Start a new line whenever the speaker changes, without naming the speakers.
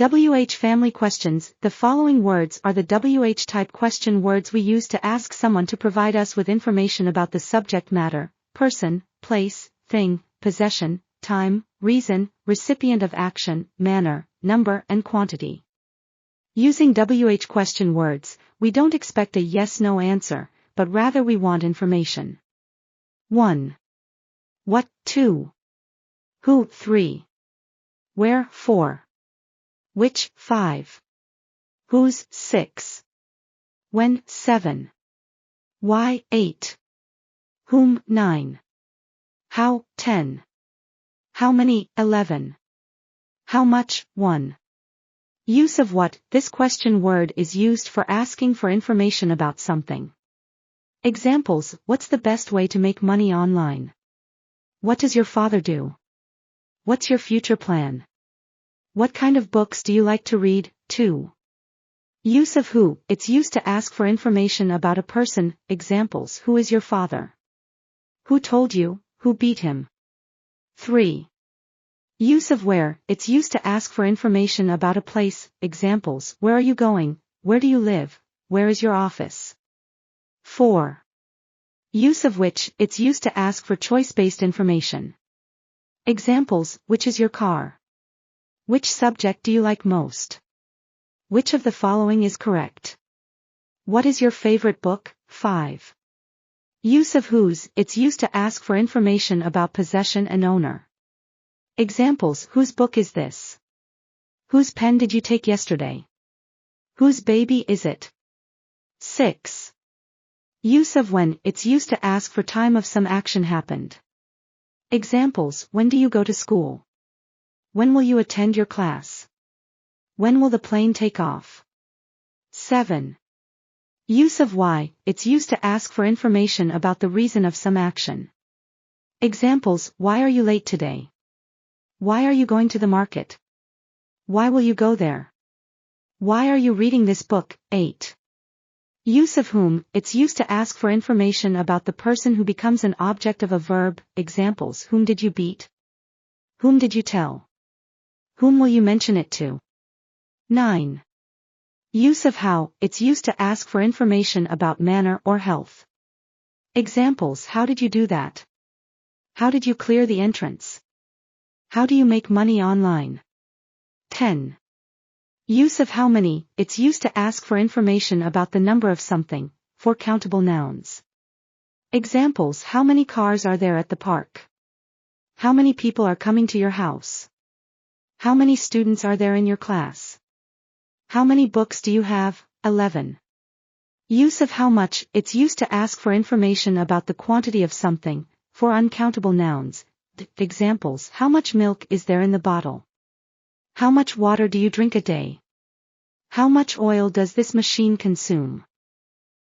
WH family questions. The following words are the WH type question words we use to ask someone to provide us with information about the subject matter, person, place, thing, possession, time, reason, recipient of action, manner, number and quantity. Using WH question words, we don't expect a yes-no answer, but rather we want information. 1. What? 2. Who? 3. Where? 4. Which? 5. Whose? 6. When? 7. Why? 8. Whom? 9. How? 10. How many? 11. How much? 1. Use of what? This question word is used for asking for information about something. Examples: what's the best way to make money online? What does your father do? What's your future plan? What kind of books do you like to read? 2. Use of who. It's used to ask for information about a person. Examples: who is your father? Who told you? Who beat him? 3. Use of where. It's used to ask for information about a place. Examples: where are you going? Where do you live? Where is your office? 4. Use of which. It's used to ask for choice-based information. Examples: which is your car? Which subject do you like most? Which of the following is correct? What is your favorite book? 5. Use of whose. It's used to ask for information about possession and owner. Examples: whose book is this? Whose pen did you take yesterday? Whose baby is it? 6. Use of when. It's used to ask for time of some action happened. Examples: when do you go to school? When will you attend your class? When will the plane take off? 7. Use of why. It's used to ask for information about the reason of some action. Examples: why are you late today? Why are you going to the market? Why will you go there? Why are you reading this book? 8. Use of whom. It's used to ask for information about the person who becomes an object of a verb. Examples: whom did you beat? Whom did you tell? Whom will you mention it to? 9. Use of how. It's used to ask for information about manner or health. Examples: how did you do that? How did you clear the entrance? How do you make money online? 10. Use of how many. It's used to ask for information about the number of something, for countable nouns. Examples: how many cars are there at the park? How many people are coming to your house? How many students are there in your class? How many books do you have? 11. Use of how much. It's used to ask for information about the quantity of something, for uncountable nouns. Examples: how much milk is there in the bottle? How much water do you drink a day? How much oil does this machine consume?